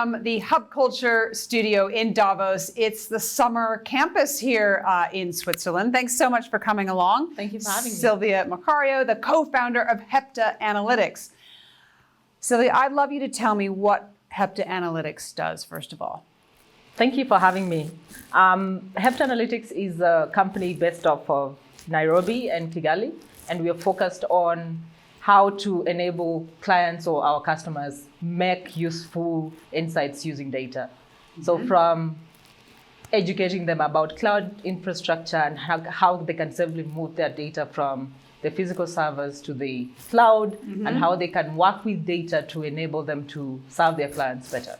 from the Hub Culture studio in Davos. It's the summer campus here in Switzerland. Thanks so much for coming along. Thank you for having me. Sylvia Makario, the co-founder of Hepta Analytics. Sylvia, I'd love you to tell me what Hepta Analytics does, first of all. Thank you for having me. Hepta Analytics is a company based off of Nairobi and Kigali, and we are focused on how to enable clients or our customers make useful insights using data. Mm-hmm. So from educating them about cloud infrastructure and how they can safely move their data from the physical servers to the cloud, mm-hmm. and how they can work with data to enable them to serve their clients better.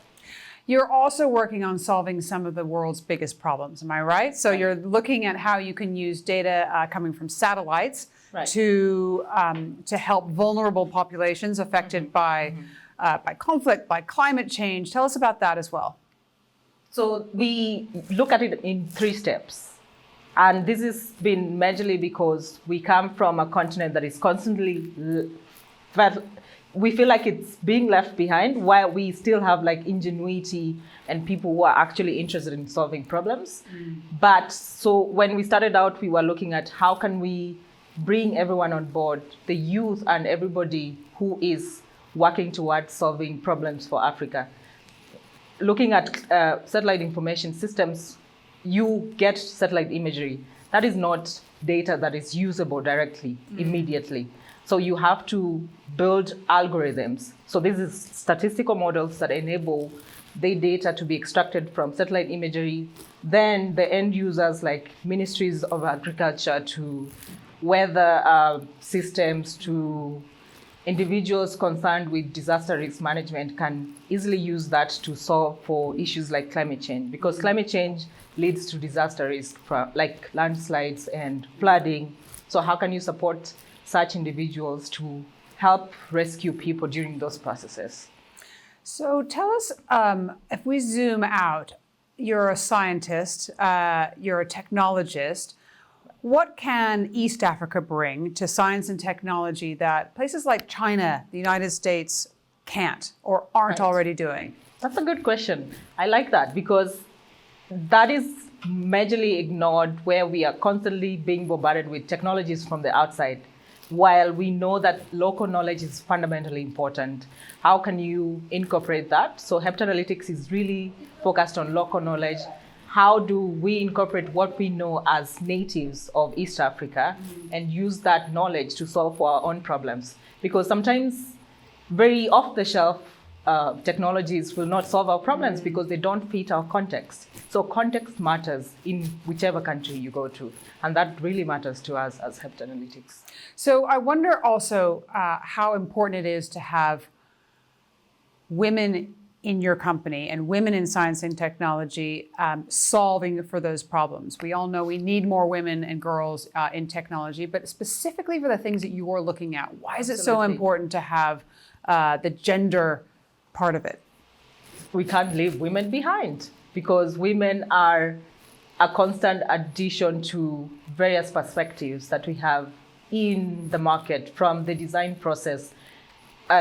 You're also working on solving some of the world's biggest problems, am I right? So you're looking at how you can use data coming from satellites, right, to help vulnerable populations affected, mm-hmm. by conflict, by climate change. Tell us about that as well. So we look at it in 3 steps. And this has been majorly because we come from a continent that is constantly, we feel like it's being left behind, while we still have like ingenuity and people who are actually interested in solving problems. Mm. But so when we started out, we were looking at how can we bring everyone on board, the youth and everybody who is working towards solving problems for Africa. Looking at satellite information systems, you get satellite imagery. That is not data that is usable directly, immediately. So you have to build algorithms. So this is statistical models that enable the data to be extracted from satellite imagery. Then the end users like ministries of agriculture to weather systems to individuals concerned with disaster risk management can easily use that to solve for issues like climate change, because climate change leads to disaster risk like landslides and flooding. So how can you support such individuals to help rescue people during those processes? So tell us, if we zoom out, you're a scientist, you're a technologist. What can East Africa bring to science and technology that places like China, the United States can't or aren't already doing? That's a good question. I like that because that is majorly ignored, where we are constantly being bombarded with technologies from the outside. While we know that local knowledge is fundamentally important, how can you incorporate that? So Hepta Analytics is really focused on local knowledge. How do we incorporate what we know as natives of East Africa and use that knowledge to solve for our own problems? Because sometimes very off-the-shelf technologies will not solve our problems because they don't fit our context. So context matters in whichever country you go to. And that really matters to us as Hepta Analytics. So I wonder also how important it is to have women in your company and women in science and technology solving for those problems. We all know we need more women and girls in technology, but specifically for the things that you are looking at, why is it so important to have the gender part of it? We can't leave women behind because women are a constant addition to various perspectives that we have in the market from the design process,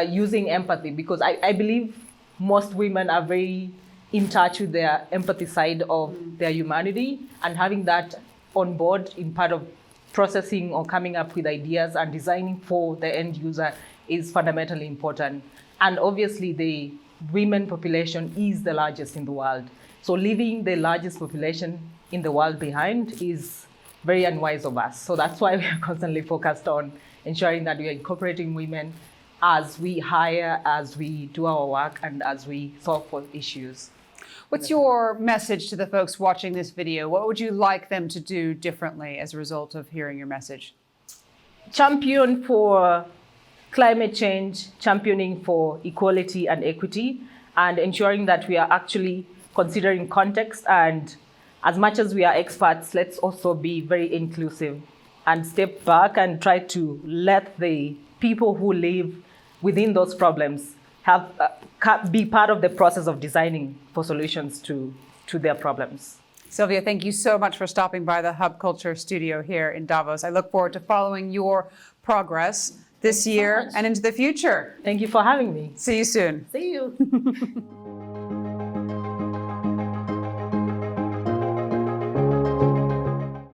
using empathy, because I believe most women are very in touch with their empathy side of their humanity, and having that on board in part of processing or coming up with ideas and designing for the end user is fundamentally important. And obviously the women population is the largest in the world. So leaving the largest population in the world behind is very unwise of us. So that's why we are constantly focused on ensuring that we are incorporating women as we hire, as we do our work, and as we solve for issues. What's your message to the folks watching this video? What would you like them to do differently as a result of hearing your message? Champion for climate change, championing for equality and equity, and ensuring that we are actually considering context. And as much as we are experts, let's also be very inclusive and step back and try to let the people who live within those problems be part of the process of designing for solutions to their problems. Sylvia, thank you so much for stopping by the Hub Culture studio here in Davos. I look forward to following your progress this year and into the future. Thank you for having me. See you soon. See you.